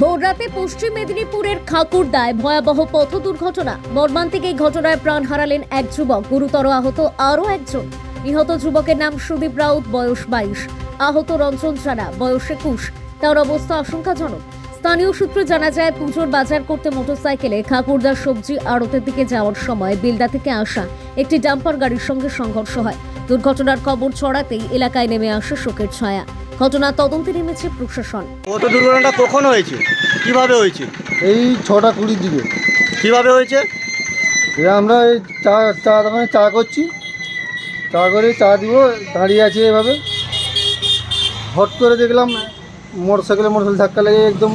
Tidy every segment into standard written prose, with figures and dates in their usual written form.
ভোররাতে পশ্চিম মেদিনীপুরের খাকুড়দায় ভয়াবহ পথ দুর্ঘটনা। মর্মান্তিক এই ঘটনায় প্রাণ হারালেন এক যুবক, গুরুতর আহত আরও একজন। নিহত যুবকের নাম সুদীপ রাউত, বয়স 22। আহত রঞ্জন জানা, বয়স 21। তার অবস্থা আশঙ্কাজনক। স্থানীয় সূত্রে জানা যায়, পুজোর বাজার করতে মোটরসাইকেলে খাকুড়দার সবজি আড়তের দিকে যাওয়ার সময় বেলদা থেকে আসা একটি ডাম্পার গাড়ির সঙ্গে সংঘর্ষ হয়। দুর্ঘটনার খবর ছড়াতেই এলাকায় নেমে আসে শোকের ছায়া। ঘটনা তদন্তে নেমেছে প্রশাসন। কত দুর্ঘটনাটা কখন হয়েছে, কিভাবে হয়েছে? এই 6:20 দিকে। কিভাবে হয়েছে? আমরা এই চা দোকানে চা করছি, চা করে চা দিব, দাঁড়িয়ে আছি এভাবে। হট করে দেখলাম মোটরসাইকেল ধাক্কা লেগে একদম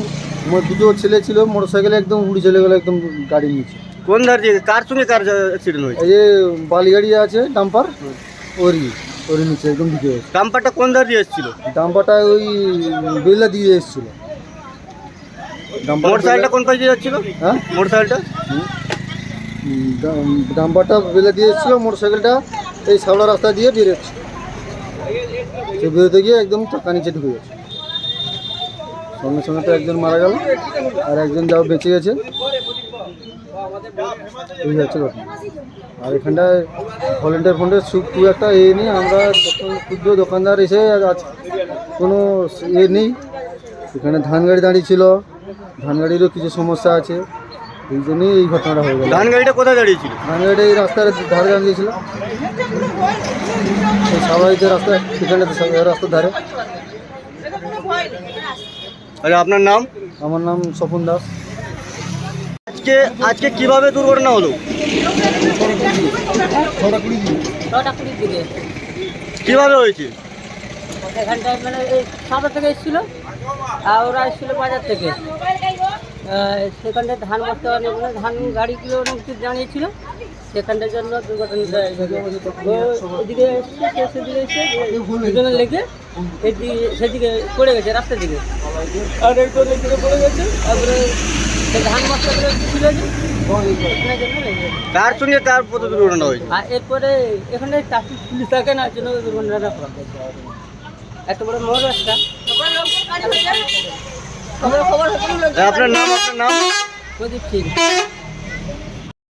দুটো ছেলে ছিল, মোটরসাইকেলে একদম উড়ে চলে গেলো একদম গাড়ির নিচে। কোন ধার দিয়ে, কার সঙ্গে কার অ্যাক্সিডেন্ট হয়েছে? এই যে বালি গাড়ি আছে ডাম্পার, ওর নিচে একদম ঢুকে গেছে। ডাম্পারটা কোন ধার দিয়ে এসেছিল? ডাম্পারটা ওই বেলা দিয়ে এসেছিল। মোটরসাইকেলটা কোন পাশে দিয়ে যাচ্ছিল? হ্যাঁ, মোটরসাইকেলটা ডাম্পারটা বেলা দিয়ে এসেছিল, মোটরসাইকেলটা এই সামলা রাস্তা দিয়ে বেরোচ্ছে। সে বেরোতে গিয়ে একদম চাকা নিচে ঢুকে গেছে। সঙ্গে সঙ্গে তো একজন মারা গেল, আর একজন যাও বেঁচে গেছে। এই হচ্ছে ঘটনা। আর এখানটায় ভলেন্টিয়ার ফন্ডের খুব একটা নেই। আমরা ক্ষুদ্র দোকানদার এসে আজ কোনো নেই। এখানে ধান গাড়ি দাঁড়িয়ে ছিল, ধান গাড়িরও কিছু সমস্যা আছে, এই জন্যই এই ঘটনাটা হয়ে গেল। ধান গাড়িটা কোথায় দাঁড়িয়েছিল? ধান গাড়ি এই রাস্তার ধারে দাঁড়িয়েছিল, এই স্বাভাবিক রাস্তা, এখানে রাস্তার ধারে। আচ্ছা, আপনার নাম? আমার নাম স্বপন দাস। আজকে কিভাবে দুর্ঘটনা হলো? 6:20 দিকে কিভাবে হয়েছে? এখানটায় মানে এই সামনে থেকে এসেছিল, আর ওরা এসেছিল বাজার থেকে। সেখানটায় ধান বস্তা ধান গাড়িগুলো অনেক কিছু জানিয়েছিল, সেখানটার জন্য দুর্ঘটনাটা এদিকে এসছে, সেদিকে এসে দুজনে লেগে সেদিকে পড়ে গেছে রাস্তার দিকে, আর একজন দিকে পড়ে গেছে। তারপরে ধান বস্তাগুলো ছিল যে ওখানের জন্য লেগে গেছে। কার সঙ্গে কার পথ দুর্ঘটনা হয়েছে? আর এরপরে এখানে ট্রাফিক পুলিশ থাকে না, জন্য দুর্ঘটনাটা হয়। এত বড় মোড় রাস্তা। আপনার নাম? প্রদীপ সিং।